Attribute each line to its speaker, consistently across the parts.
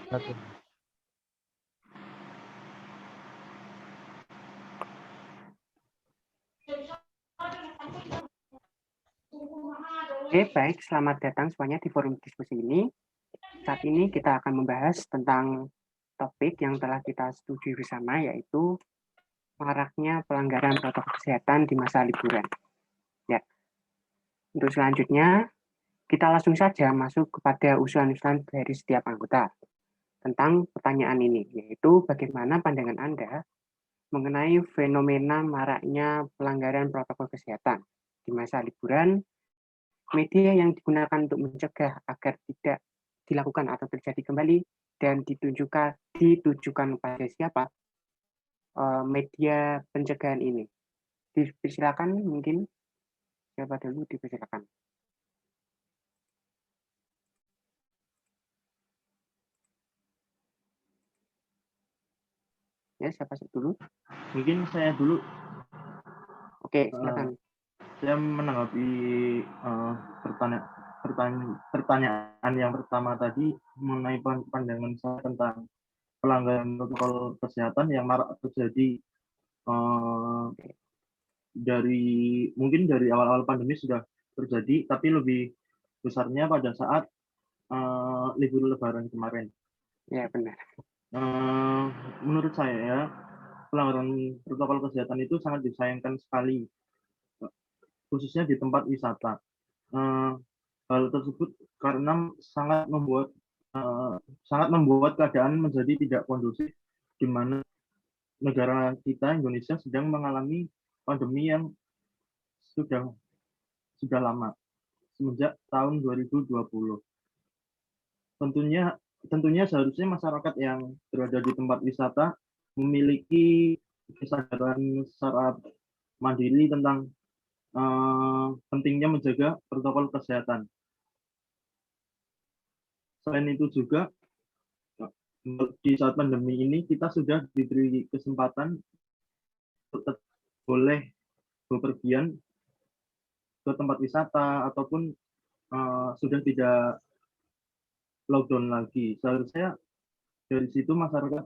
Speaker 1: Oke.
Speaker 2: Oke, baik. Selamat datang semuanya di forum diskusi ini. Saat ini kita akan membahas tentang topik yang telah kita setujui bersama, yaitu maraknya pelanggaran protokol kesehatan di masa liburan. Ya, untuk selanjutnya, kita langsung saja masuk kepada usulan-usulan dari setiap anggota tentang pertanyaan ini, yaitu bagaimana pandangan Anda mengenai fenomena maraknya pelanggaran protokol kesehatan di masa liburan, media yang digunakan untuk mencegah agar tidak dilakukan atau terjadi kembali, dan ditujukan pada siapa media pencegahan ini. Dipersilakan, mungkin siapa dulu dipersilakan. Ya, siapa dulu?
Speaker 1: Mungkin saya dulu.
Speaker 2: Oke, silakan.
Speaker 1: Saya menanggapi pertanyaan yang pertama tadi mengenai pandangan saya tentang pelanggaran protokol kesehatan yang marak terjadi mungkin dari awal-awal pandemi sudah terjadi, tapi lebih besarnya pada saat libur Lebaran kemarin.
Speaker 2: Ya, benar.
Speaker 1: Menurut saya, pelanggaran protokol kesehatan itu sangat disayangkan sekali, khususnya di tempat wisata. Hal tersebut karena sangat membuat keadaan menjadi tidak kondusif, di mana negara kita Indonesia sedang mengalami pandemi yang sudah lama, semenjak tahun 2020. Tentunya seharusnya masyarakat yang berada di tempat wisata memiliki kesadaran secara mandiri tentang pentingnya menjaga protokol kesehatan. Selain itu juga, di saat pandemi ini kita sudah diberi kesempatan untuk boleh bepergian ke tempat wisata ataupun sudah tidak lockdown lagi. Seharusnya dari situ masyarakat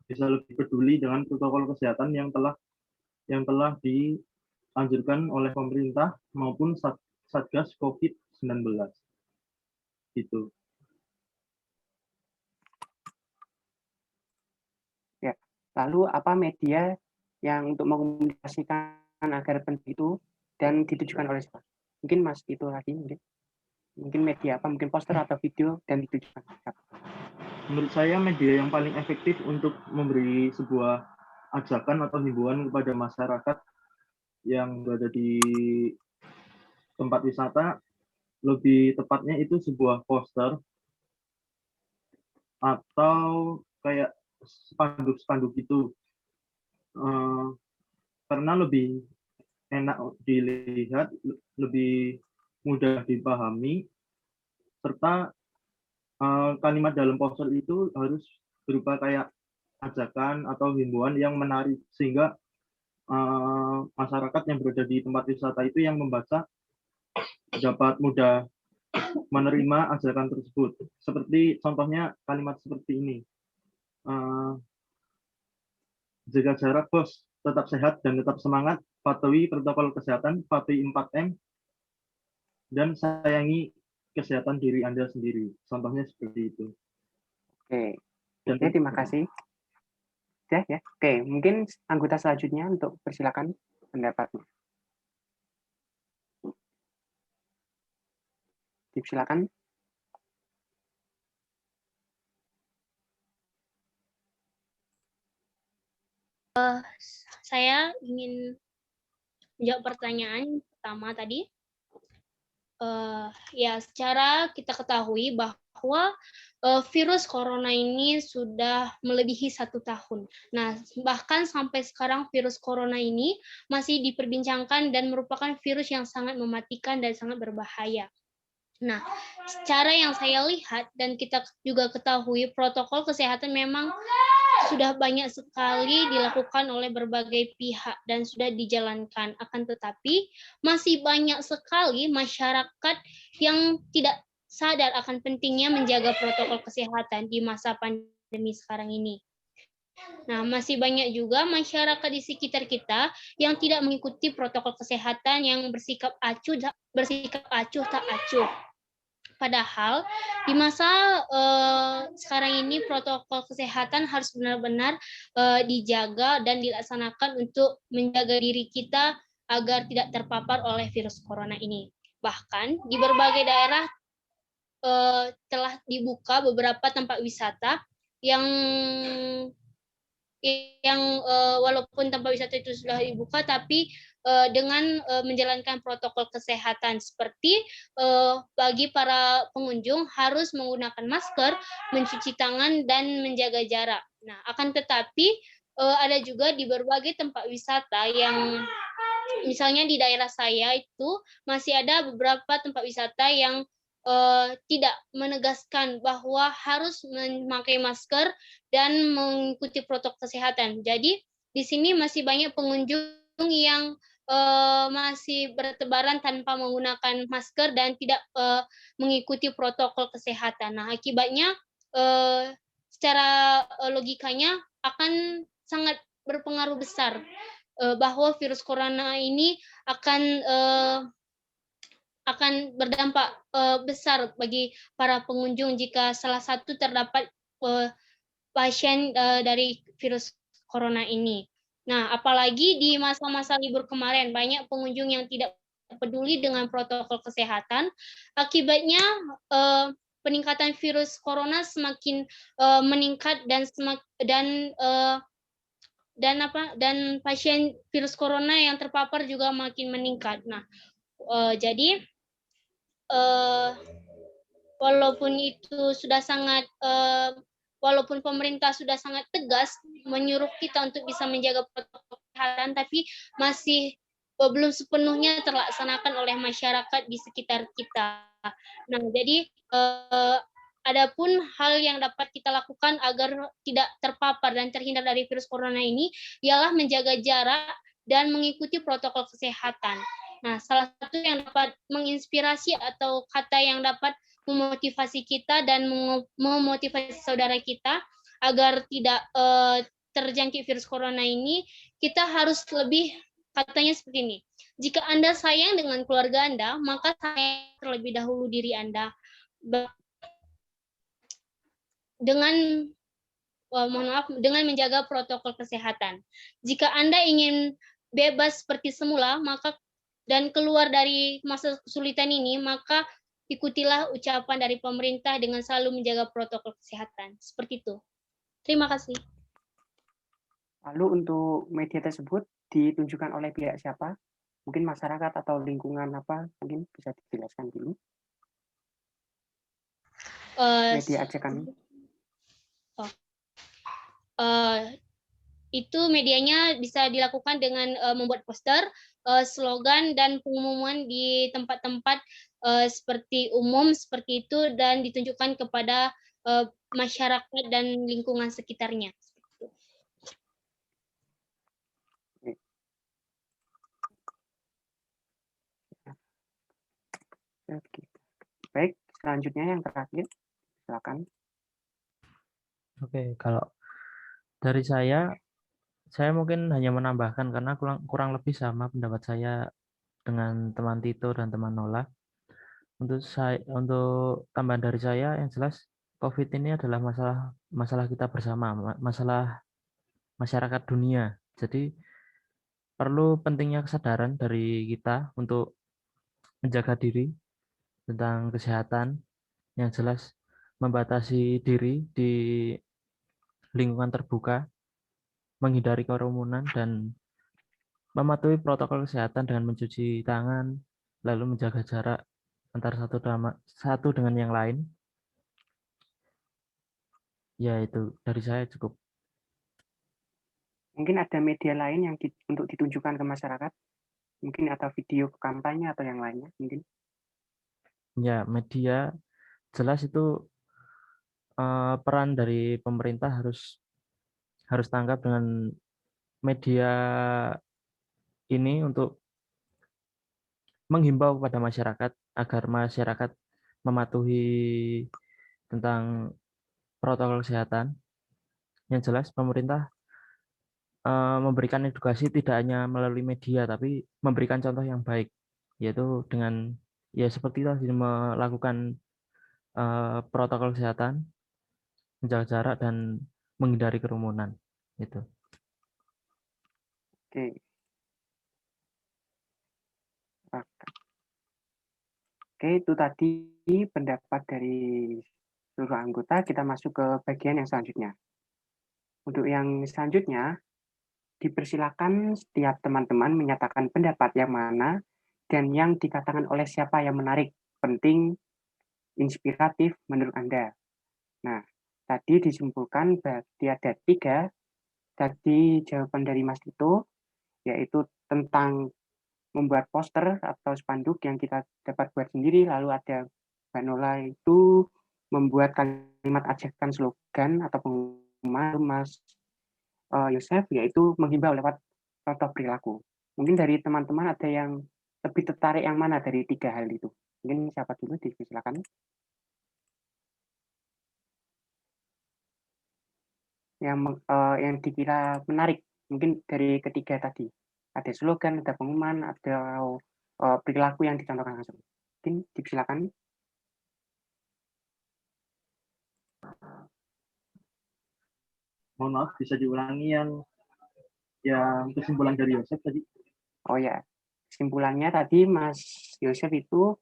Speaker 1: bisa lebih peduli dengan protokol kesehatan yang telah dianjurkan oleh pemerintah maupun Satgas COVID-19. Gitu.
Speaker 2: Ya. Lalu apa media yang untuk mengkomunikasikan agar penting itu dan ditujukan oleh siapa? Mungkin Mas itu lagi mungkin media apa? Mungkin poster atau video dan ditujukan siapa?
Speaker 1: Menurut saya media yang paling efektif untuk memberi sebuah ajakan atau himbauan kepada masyarakat yang berada di tempat wisata, lebih tepatnya itu sebuah poster atau kayak spanduk-spanduk itu, karena lebih enak dilihat, lebih mudah dipahami, serta kalimat dalam poster itu harus berupa kayak ajakan atau himbauan yang menarik, sehingga masyarakat yang berada di tempat wisata itu yang membaca dapat mudah menerima ajakan tersebut. Seperti contohnya kalimat seperti ini, jaga jarak bos, tetap sehat dan tetap semangat, patuhi protokol kesehatan, patuhi 4M, dan sayangi kesehatan diri Anda sendiri. Contohnya seperti itu.
Speaker 2: Oke, oke, terima kasih. Ya. Oke, mungkin anggota selanjutnya untuk persilakan pendapatnya. Dipersilakan.
Speaker 3: Saya ingin menjawab pertanyaan pertama tadi. Ya, secara kita ketahui bahwa virus corona ini sudah melebihi 1 tahun. Nah, bahkan sampai sekarang virus corona ini masih diperbincangkan dan merupakan virus yang sangat mematikan dan sangat berbahaya. Nah, secara yang saya lihat dan kita juga ketahui, protokol kesehatan memang sudah banyak sekali dilakukan oleh berbagai pihak dan sudah dijalankan. Akan tetapi, masih banyak sekali masyarakat yang tidak sadar akan pentingnya menjaga protokol kesehatan di masa pandemi sekarang ini. Nah, masih banyak juga masyarakat di sekitar kita yang tidak mengikuti protokol kesehatan yang bersikap acuh tak acuh. Padahal di masa sekarang ini protokol kesehatan harus benar-benar dijaga dan dilaksanakan untuk menjaga diri kita agar tidak terpapar oleh virus corona ini. Bahkan di berbagai daerah telah dibuka beberapa tempat wisata yang walaupun tempat wisata itu sudah dibuka, tapi dengan menjalankan protokol kesehatan seperti bagi para pengunjung harus menggunakan masker, mencuci tangan, dan menjaga jarak. Nah, akan tetapi ada juga di berbagai tempat wisata yang misalnya di daerah saya itu masih ada beberapa tempat wisata yang tidak menegaskan bahwa harus memakai masker dan mengikuti protokol kesehatan. Jadi di sini masih banyak pengunjung yang masih bertebaran tanpa menggunakan masker dan tidak mengikuti protokol kesehatan. Nah, akibatnya secara logikanya akan sangat berpengaruh besar bahwa virus corona ini akan berdampak besar bagi para pengunjung jika salah satu terdapat pasien dari virus corona ini. Nah, apalagi di masa-masa libur kemarin banyak pengunjung yang tidak peduli dengan protokol kesehatan, akibatnya peningkatan virus corona semakin meningkat dan pasien virus corona yang terpapar juga makin meningkat. Nah, jadi walaupun walaupun pemerintah sudah sangat tegas menyuruh kita untuk bisa menjaga protokol kesehatan, tapi masih belum sepenuhnya terlaksanakan oleh masyarakat di sekitar kita. Nah, jadi adapun hal yang dapat kita lakukan agar tidak terpapar dan terhindar dari virus corona ini ialah menjaga jarak dan mengikuti protokol kesehatan. Nah, salah satu yang dapat menginspirasi atau kata yang dapat memotivasi kita dan memotivasi saudara kita agar tidak terjangkit virus corona ini, kita harus lebih, katanya seperti ini. Jika Anda sayang dengan keluarga Anda, maka sayang terlebih dahulu diri Anda. Dengan menjaga protokol kesehatan. Jika Anda ingin bebas seperti semula, maka dan keluar dari masa kesulitan ini, maka ikutilah ucapan dari pemerintah dengan selalu menjaga protokol kesehatan. Seperti itu. Terima kasih.
Speaker 2: Lalu untuk media tersebut ditunjukkan oleh pihak siapa? Mungkin masyarakat atau lingkungan apa? Mungkin bisa dijelaskan dulu. Media ajakan.
Speaker 3: Itu medianya bisa dilakukan dengan membuat poster, slogan, dan pengumuman di tempat-tempat seperti umum seperti itu dan ditunjukkan kepada masyarakat dan lingkungan sekitarnya.
Speaker 2: Oke. Baik, selanjutnya yang terakhir, silakan.
Speaker 4: Oke, kalau dari saya mungkin hanya menambahkan karena kurang lebih sama pendapat saya dengan teman Tito dan teman Nola. Untuk tambahan dari saya yang jelas COVID ini adalah masalah kita bersama, masalah masyarakat dunia. Jadi perlu pentingnya kesadaran dari kita untuk menjaga diri tentang kesehatan, yang jelas membatasi diri di lingkungan terbuka, menghindari kerumunan, dan mematuhi protokol kesehatan dengan mencuci tangan, lalu menjaga jarak antara satu dengan yang lain. Ya, itu dari saya cukup.
Speaker 2: Mungkin ada media lain yang untuk ditunjukkan ke masyarakat? Mungkin atau video kampanye atau yang lainnya mungkin?
Speaker 4: Ya, media jelas itu peran dari pemerintah harus tanggap dengan media ini untuk menghimbau kepada masyarakat agar masyarakat mematuhi tentang protokol kesehatan. Yang jelas pemerintah memberikan edukasi tidak hanya melalui media, tapi memberikan contoh yang baik, yaitu dengan ya seperti tadi melakukan protokol kesehatan, menjaga jarak dan menghindari kerumunan. Itu.
Speaker 2: Oke. Oke, itu tadi pendapat dari seluruh anggota. Kita masuk ke bagian yang selanjutnya. Untuk yang selanjutnya, dipersilakan setiap teman-teman menyatakan pendapat yang mana dan yang dikatakan oleh siapa yang menarik, penting, inspiratif menurut Anda. Nah, tadi disimpulkan berarti ada 3 tadi jawaban dari Mas Tito, yaitu tentang membuat poster atau spanduk yang kita dapat buat sendiri, lalu ada Mbak Nola itu membuat kalimat ajakan slogan atau pengumuman, Mas Yosef yaitu menghimbau lewat contoh perilaku. Mungkin dari teman-teman ada yang lebih tertarik yang mana dari 3 hal itu? Mungkin siapa dulu, silakan. Yang dikira menarik, mungkin dari ketiga tadi. Ada slogan, ada pengumuman, ada perilaku yang dicontohkan langsung. Mungkin silakan.
Speaker 1: Mohon maaf, bisa diulangi yang kesimpulan dari Yosef tadi?
Speaker 2: Oh ya, kesimpulannya tadi Mas Yosef itu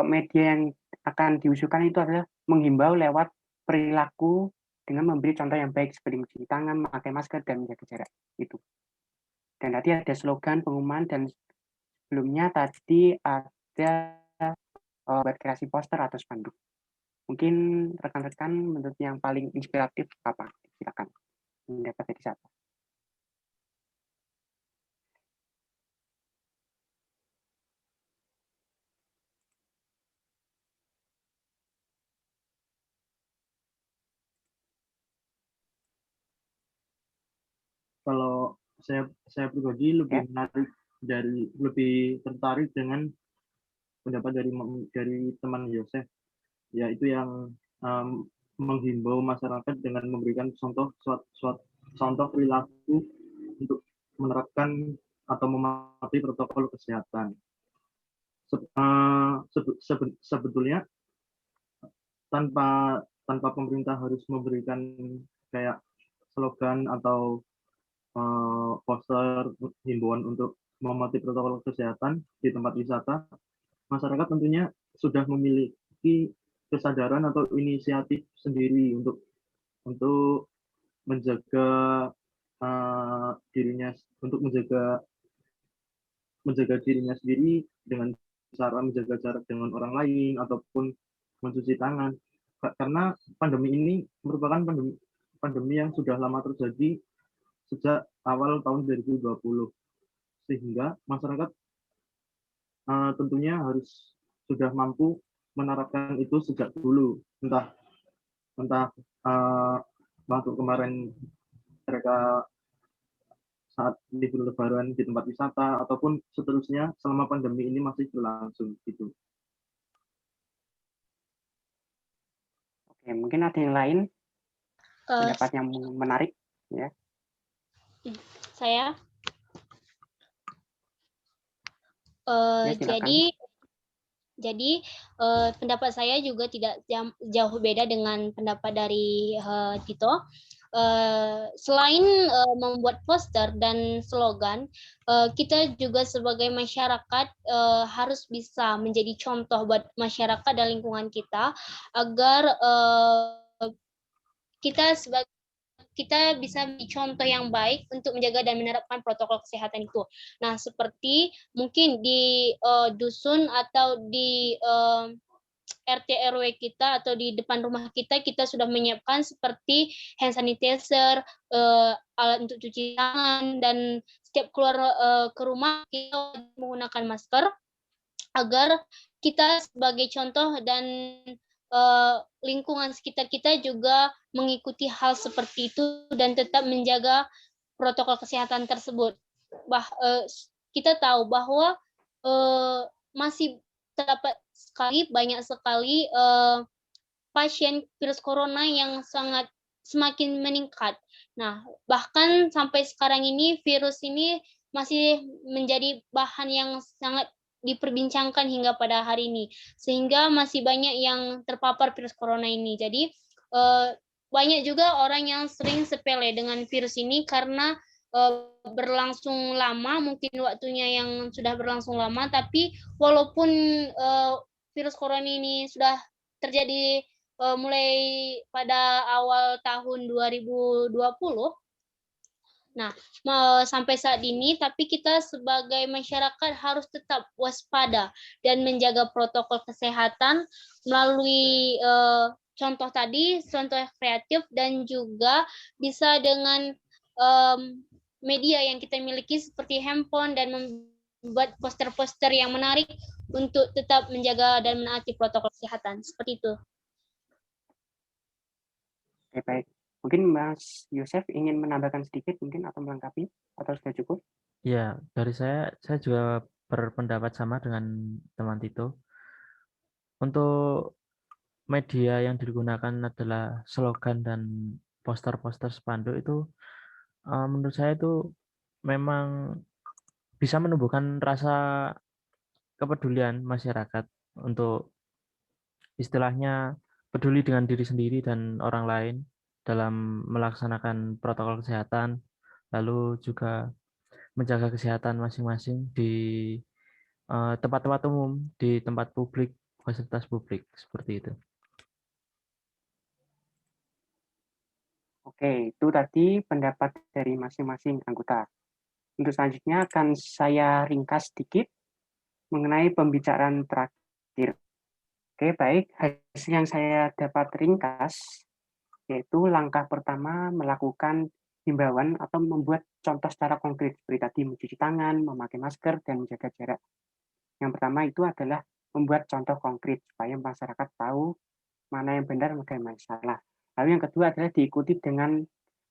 Speaker 2: media yang akan diusulkan itu adalah menghimbau lewat perilaku dengan memberi contoh yang baik seperti mencuci tangan, memakai masker, dan menjaga jarak. Itu. Dan tadi ada slogan, pengumuman, dan sebelumnya tadi ada buat kreasi poster atau spanduk. Mungkin rekan-rekan menurut yang paling inspiratif apa? Silakan. Mendapat dari siapa?
Speaker 1: Kalau saya pribadi lebih menarik lebih tertarik dengan pendapat dari teman Yosef, yaitu yang menghimbau masyarakat dengan memberikan contoh perilaku untuk menerapkan atau mematuhi protokol kesehatan. Sebetulnya tanpa pemerintah harus memberikan kayak slogan atau poster himbauan untuk mematuhi protokol kesehatan di tempat wisata, masyarakat tentunya sudah memiliki kesadaran atau inisiatif sendiri untuk menjaga dirinya, untuk menjaga dirinya sendiri dengan cara menjaga jarak dengan orang lain ataupun mencuci tangan. Karena pandemi ini merupakan pandemi yang sudah lama terjadi sejak awal tahun 2020, sehingga masyarakat tentunya harus sudah mampu menerapkan itu sejak dulu, entah waktu kemarin mereka saat libur lebaran di tempat wisata ataupun seterusnya selama pandemi ini masih berlangsung gitu.
Speaker 2: Oke, mungkin ada yang lain pendapat yang menarik ya.
Speaker 3: Saya jadi pendapat saya juga tidak jauh beda dengan pendapat dari Tito. Selain membuat poster dan slogan, kita juga sebagai masyarakat harus bisa menjadi contoh buat masyarakat dan lingkungan kita agar kita bisa menjadi contoh yang baik untuk menjaga dan menerapkan protokol kesehatan itu. Nah, seperti mungkin di dusun atau di RT RW kita atau di depan rumah kita sudah menyiapkan seperti hand sanitizer, alat untuk cuci tangan, dan setiap keluar ke rumah kita menggunakan masker agar kita sebagai contoh dan lingkungan sekitar kita juga mengikuti hal seperti itu dan tetap menjaga protokol kesehatan tersebut. Kita tahu bahwa masih terdapat banyak sekali pasien virus corona yang semakin meningkat. Nah, bahkan sampai sekarang ini virus ini masih menjadi bahan yang sangat diperbincangkan hingga pada hari ini, sehingga masih banyak yang terpapar virus corona ini. Jadi banyak juga orang yang sering sepele dengan virus ini karena berlangsung lama, mungkin waktunya yang sudah berlangsung lama, tapi walaupun virus corona ini sudah terjadi mulai pada awal tahun 2020. Nah, sampai saat ini, tapi kita sebagai masyarakat harus tetap waspada dan menjaga protokol kesehatan melalui contoh tadi, contoh kreatif, dan juga bisa dengan media yang kita miliki seperti handphone dan membuat poster-poster yang menarik untuk tetap menjaga dan menaati protokol kesehatan. Seperti itu.
Speaker 2: Oke, baik. Mungkin Mas Yosef ingin menambahkan sedikit mungkin atau melengkapi atau sudah cukup?
Speaker 4: Ya, dari saya juga berpendapat sama dengan teman Tito. Untuk media yang digunakan adalah slogan dan poster-poster spanduk itu, menurut saya itu memang bisa menumbuhkan rasa kepedulian masyarakat untuk istilahnya peduli dengan diri sendiri dan orang lain dalam melaksanakan protokol kesehatan, lalu juga menjaga kesehatan masing-masing di tempat-tempat umum, di tempat publik, fasilitas publik, seperti itu.
Speaker 2: Oke, itu tadi pendapat dari masing-masing anggota. Untuk selanjutnya akan saya ringkas sedikit mengenai pembicaraan terakhir. Oke, baik. Hasil yang saya dapat ringkas yaitu langkah pertama melakukan himbauan atau membuat contoh secara konkret seperti tadi mencuci tangan, memakai masker, dan menjaga jarak. Yang pertama itu adalah membuat contoh konkret supaya masyarakat tahu mana yang benar, mana yang salah. Lalu yang kedua adalah diikuti dengan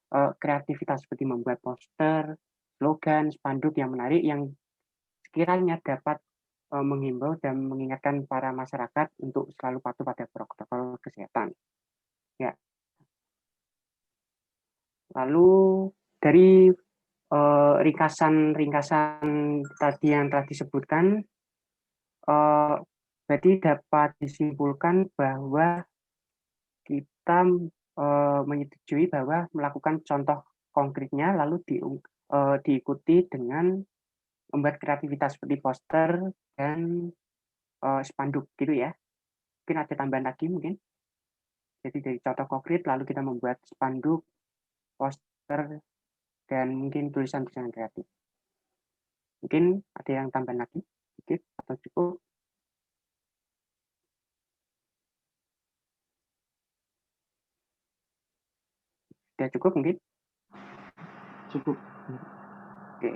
Speaker 2: kreativitas seperti membuat poster, slogan, spanduk yang menarik yang sekiranya dapat menghimbau dan mengingatkan para masyarakat untuk selalu patuh pada protokol kesehatan. Ya. Lalu dari ringkasan tadi yang telah disebutkan, berarti dapat disimpulkan bahwa kita menyetujui bahwa melakukan contoh konkretnya lalu diikuti dengan membuat kreativitas seperti poster dan spanduk gitu ya. Mungkin ada tambahan lagi mungkin. Jadi dari contoh konkret lalu kita membuat spanduk, poster, dan mungkin tulisan-tulisan kreatif. Mungkin ada yang tambahan lagi sedikit atau cukup? Sudah cukup mungkin?
Speaker 1: Cukup.
Speaker 2: Oke.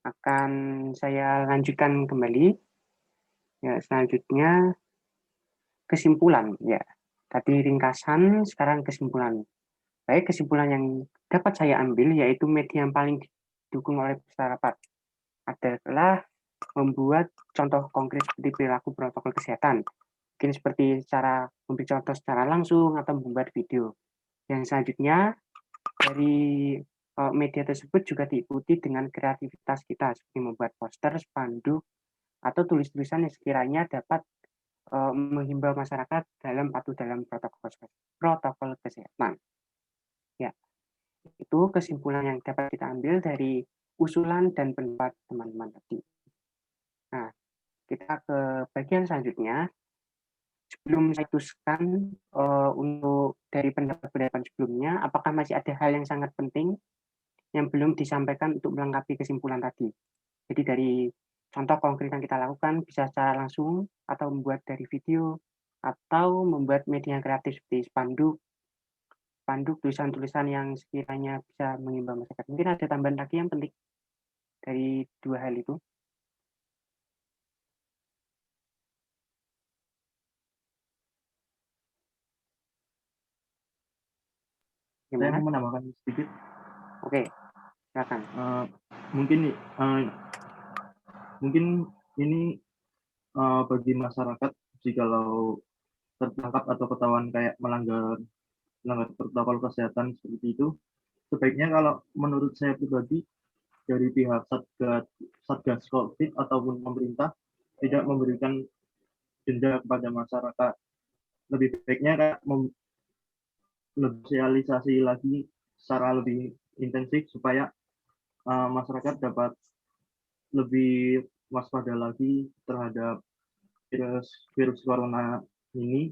Speaker 2: Akan saya lanjutkan kembali. Ya, selanjutnya kesimpulan. Ya, tadi ringkasan, sekarang kesimpulan. Baik, kesimpulan yang dapat saya ambil yaitu media yang paling didukung oleh masyarakat adalah membuat contoh konkret seperti perilaku protokol kesehatan. Mungkin seperti cara memberi contoh secara langsung atau membuat video. Yang selanjutnya dari media tersebut juga diikuti dengan kreativitas kita seperti membuat poster, spanduk, atau tulis-tulisan yang sekiranya dapat menghimbau masyarakat dalam patuh dalam protokol kesehatan. Ya, itu kesimpulan yang dapat kita ambil dari usulan dan pendapat teman-teman tadi. Nah, kita ke bagian selanjutnya. Sebelum saya teruskan untuk dari pendapat-pendapat sebelumnya, apakah masih ada hal yang sangat penting yang belum disampaikan untuk melengkapi kesimpulan tadi? Jadi dari contoh konkret yang kita lakukan bisa secara langsung atau membuat dari video atau membuat media kreatif seperti spanduk, tulisan-tulisan yang sekiranya bisa mengimbau masyarakat. Mungkin ada tambahan lagi yang penting dari dua hal itu.
Speaker 1: Saya
Speaker 2: Gimana?
Speaker 1: mau menambahkan sedikit.
Speaker 2: Oke, silakan.
Speaker 1: Mungkin ini bagi masyarakat jikalau tertangkap atau ketahuan kayak melanggar protokol kesehatan seperti itu, sebaiknya kalau menurut saya pribadi dari pihak Satgas COVID ataupun pemerintah tidak memberikan denda kepada masyarakat. Lebih baiknya kayak sosialisasi lagi secara lebih intensif supaya masyarakat dapat lebih waspada lagi terhadap virus corona ini,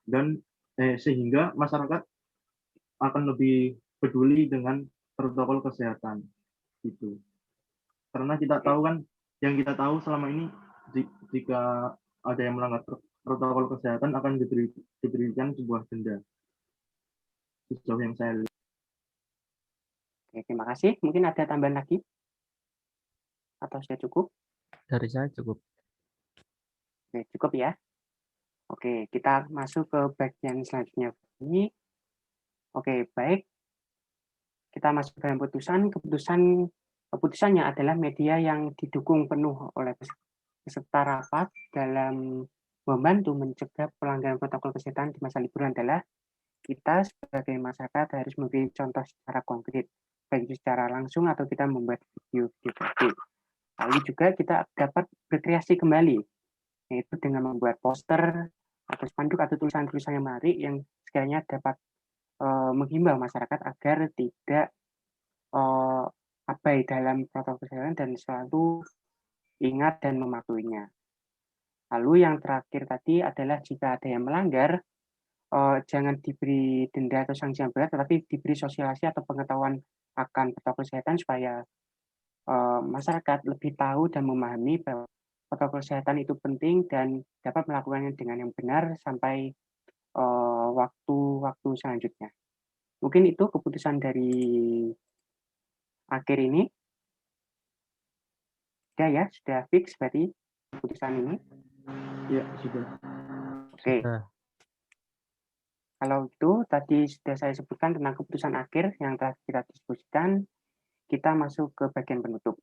Speaker 1: dan sehingga masyarakat akan lebih peduli dengan protokol kesehatan gitu. Karena kita tahu kan, yang kita tahu selama ini jika ada yang melanggar protokol kesehatan akan diberikan sebuah denda. Sejauh yang saya lihat.
Speaker 2: Oke, terima kasih. Mungkin ada tambahan lagi? Atau sudah cukup?
Speaker 4: Dari saya cukup.
Speaker 2: Oke, cukup ya. Oke, kita masuk ke bagian selanjutnya. Ini, oke, baik. Kita masuk ke dalam keputusannya adalah media yang didukung penuh oleh peserta rapat dalam membantu mencegah pelanggaran protokol kesehatan di masa liburan adalah kita sebagai masyarakat harus memberi contoh secara konkret, baik itu secara langsung atau kita membuat video kreatif. Lalu juga kita dapat berkreasi kembali, yaitu dengan membuat poster atau spanduk atau tulisan-tulisan yang menarik yang sekiranya dapat menghimbau masyarakat agar tidak abai dalam protokol kesehatan dan selalu ingat dan mematuhinya. Lalu yang terakhir tadi adalah jika ada yang melanggar, jangan diberi denda atau sanksi yang berat, tetapi diberi sosialisasi atau pengetahuan akan protokol kesehatan supaya masyarakat lebih tahu dan memahami bahwa protokol kesehatan itu penting dan dapat melakukannya dengan yang benar sampai waktu-waktu selanjutnya. Mungkin itu keputusan dari akhir ini. Sudah ya, sudah fix berarti keputusan ini.
Speaker 1: Ya, sudah.
Speaker 2: Oke.
Speaker 4: Sudah.
Speaker 2: Kalau itu tadi sudah saya sebutkan tentang keputusan akhir yang telah kita diskusikan, kita masuk ke bagian penutup.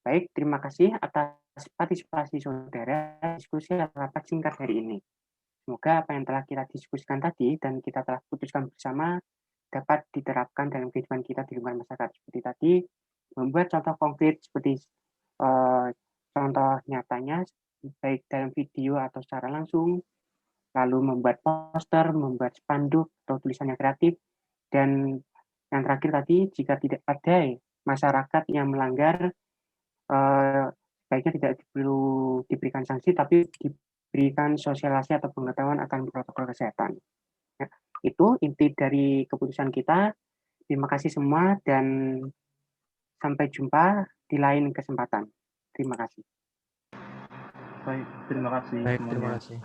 Speaker 2: Baik, terima kasih atas partisipasi saudara diskusi rapat singkat hari ini. Semoga apa yang telah kita diskusikan tadi dan kita telah putuskan bersama dapat diterapkan dalam kehidupan kita di lingkungan masyarakat. Seperti tadi, membuat contoh konkret seperti contoh nyatanya, baik dalam video atau secara langsung, lalu membuat poster, membuat spanduk atau tulisan yang kreatif, dan yang terakhir tadi, jika tidak ada masyarakat yang melanggar, baiknya tidak perlu diberikan sanksi, tapi diberikan sosialisasi atau pengetahuan akan protokol kesehatan. Ya, itu inti dari keputusan kita. Terima kasih semua dan sampai jumpa di lain kesempatan. Terima kasih.
Speaker 1: Baik, terima kasih
Speaker 4: Baik,
Speaker 1: semuanya.
Speaker 4: terima kasih.